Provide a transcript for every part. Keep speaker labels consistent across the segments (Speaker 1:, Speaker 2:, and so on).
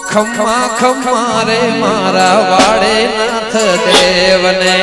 Speaker 1: ખમ્મા ખમ્મા રે મારા વાડે નાથ દેવને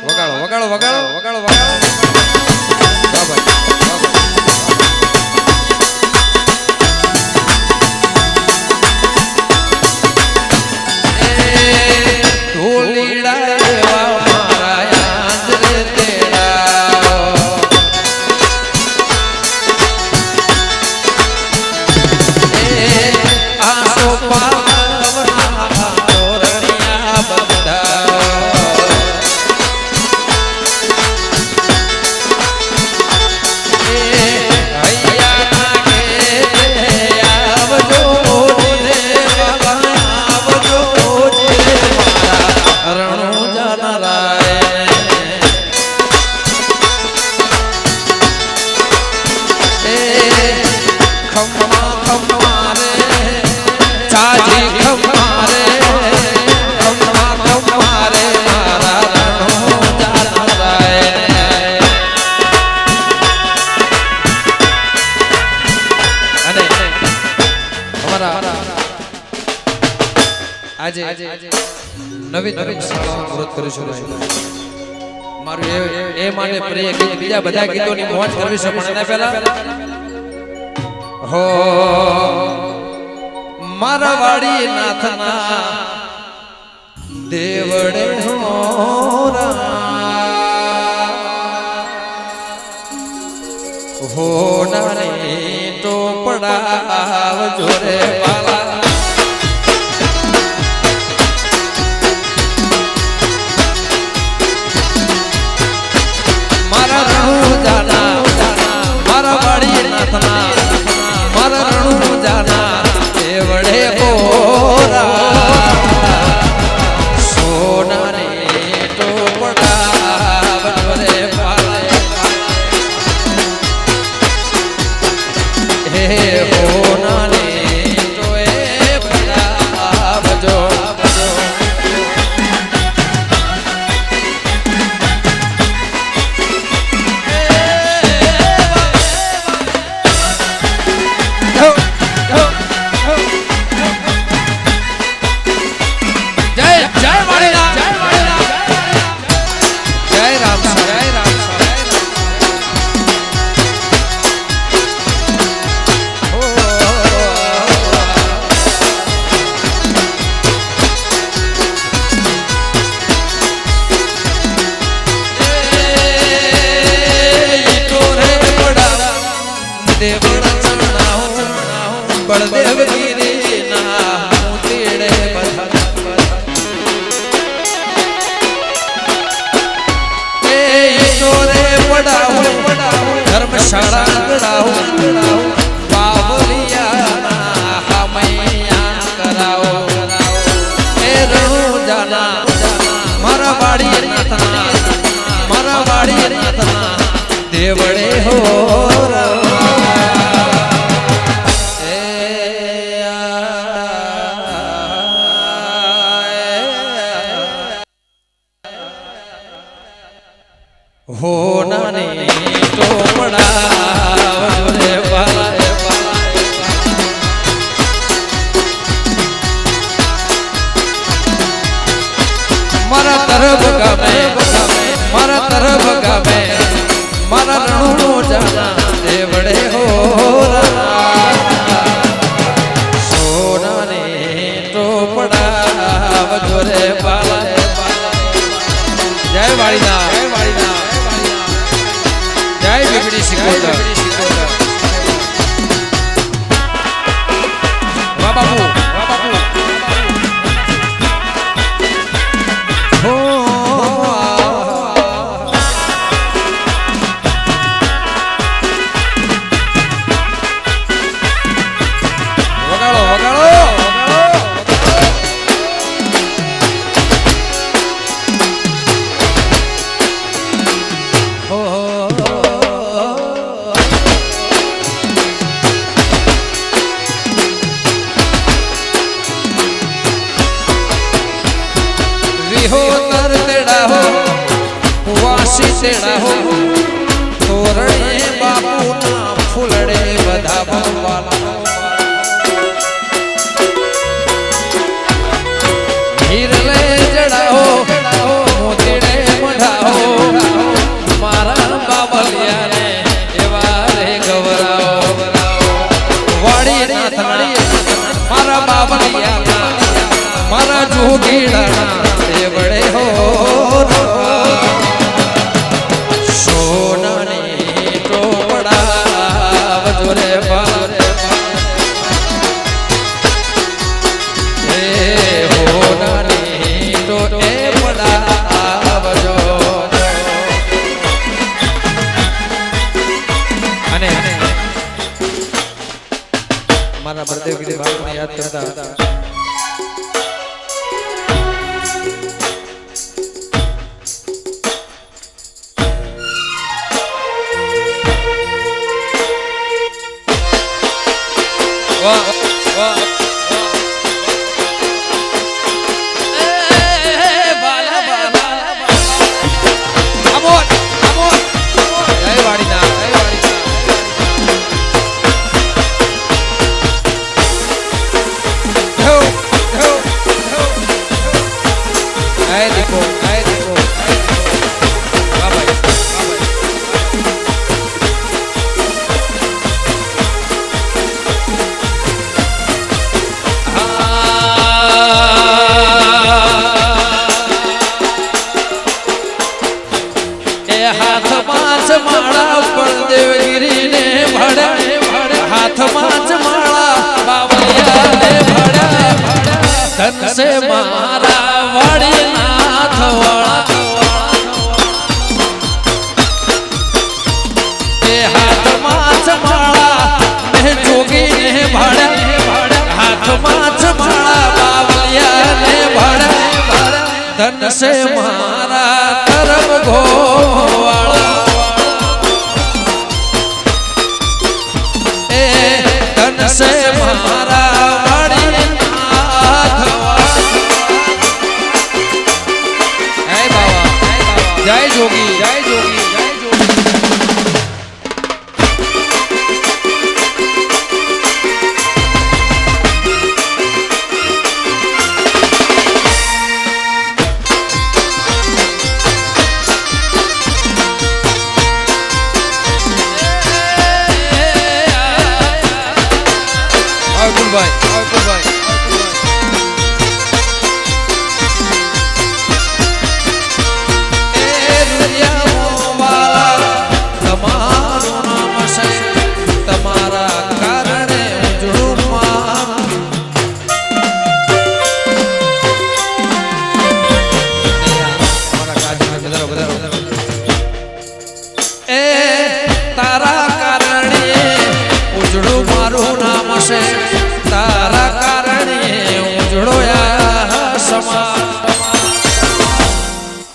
Speaker 1: વગાડો વગાડો વગાડો વગાડો નવી નવી શાળાઓ પૂર્ણ કરીશું મારું એ માટે પ્રિય ગીત બીજા બધા ગીતોની મોજ કરવી છે પણ એના પહેલા હો મારા વાડી નાથના દેવડે હોરા હો નાની તો પડાવજો રે વાલા
Speaker 2: મારા રણુ જાના દેવડે ઓરા
Speaker 1: શાળા બાવલિયા હમૈયા કરાવો એ રણુજાના મારા વાડી નાથના મારા વાડી નાથના દેવડે હો हो नानी टोपड़ा रे बाला मारा तरफ गामे मारा तरफ गामे मारा रणो जाना देवड़े हो सोना ने टोपड़ा रे बाला जय वाड़ीना जय बिगड़ी सिकोदर वाह बापू हो वगाड़ो वगाड़ो हो तर तेड़ा हो वासी तेड़ा हो तोरणे बापू ना फूलड़े बधा वाला हीरले जड़ा हो मोतीड़े मढ़ा हो मारा बाबलिया ने एवा रे गवराओ वाड़ी नाथना मारा बाबलिया मारा जोगीड़ा बड़े हो सोना ने टोपड़ा बजोरे बारे हो नानी तो ए पड़ा बजो अने मारा बर्देव की बात में याद करता हाथ माच माला पर देवगिरी ने भड़ा हाथ माच माला बाबलिया ने भड़ा धन से मारा वाड़ी नाथ वाला ए हाथ माच माला ने जोगी ने भड़ा हाथ माच माला बाबलिया ने भड़ा धन से मारा तरफ घो से मारा वाड़ी नाथ जय बाबा जय जोगी जय जोगी जय जोगी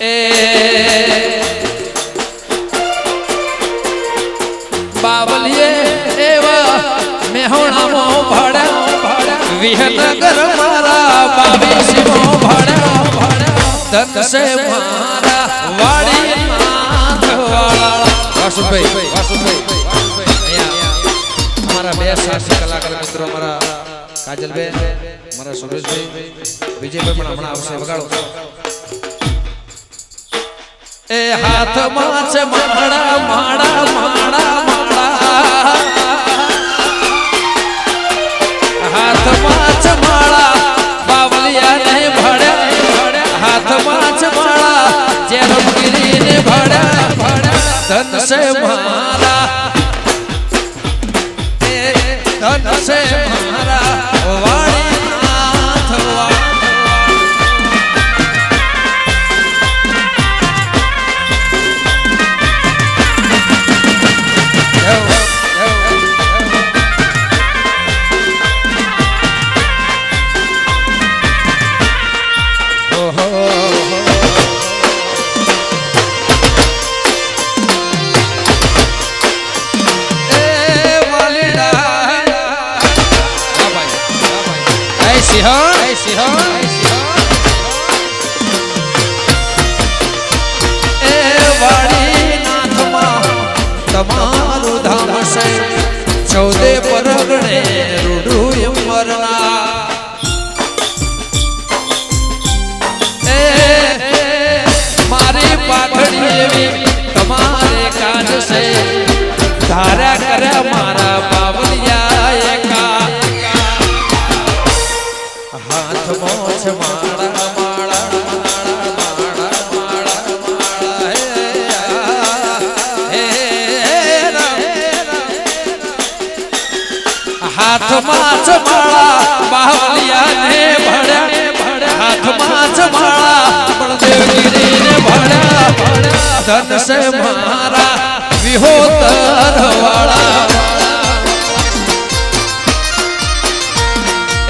Speaker 1: એ બાવલીએ એવા મેહોણામો ભાડા વિહનગર મારા 22મો ભાડા ધન સે મારા વાડી નાથ વાળા વાસુભાઈ અમારા બે સાસી કલાકાર મિત્રો અમારા કાજલબેન અમારા સુરેશભાઈ વિજયભાઈ પણ હમણાં આવશે વગાડો એ હાથમાં છે માળા માળા માળા માળા હાથમાં છે માળા બાવલિયાને ભડ્યા હાથમાં છે માળા જેરમગીરીને ભડ્યા ધન સે મારા ધન સે મારા વાળી નાથ તમારું ધામ છે 14 પરગણે રૂડું મરના મારી પાઘડી એવી તમારે કાજ છે ધારા કરે મારા બાવલિયા એકા હાથમાં છે માળા માળા હાથમાં જ માળા બાવલિયાને ભડ્યા હાથમાં જ માળા બળદેવગીરીને ભડ્યા ધન સે મારા વિહોતર વાળા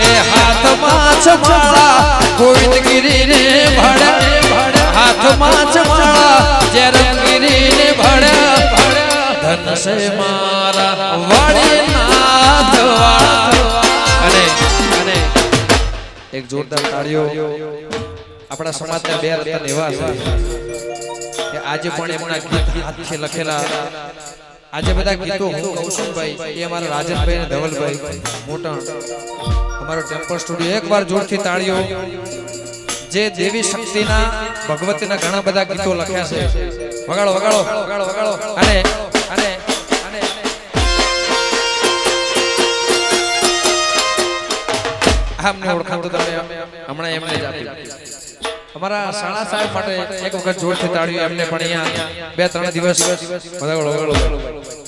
Speaker 1: એ હાથમાં જ માળા ગોવિંદગીરીને ભડ્યા હાથમાં જ માળા જેરમગીરીને ભડ્યા ધન સે મારા વાળી નાથ વાળા અને એક જોરદાર તાળીઓ આપણા સમાજના બે રત્ન એવા છે કે આજે પણ એમના ગીત હાથથી લખેલા આજે બધા ગીતો હું કહું છું ભાઈ એ અમારા રાજનભાઈ અને ધવલભાઈ મોટા અમારો ટેમ્પલ સ્ટુડિયો એકવાર જોરથી તાળીઓ જે દેવી શક્તિના ભગવતીના ઘણા બધા ગીતો લખ્યા છે વગાડો વગાડો વગાડો વગાડો અને આમને ઓળખાણ તો તમે હમણાં એમને જ આપી અમારા શાળા સાહેબ માટે એક વખત જોરથી તાળીઓ એમને પણ અહીંયા 2-3 દિવસ વગાડો વગાડો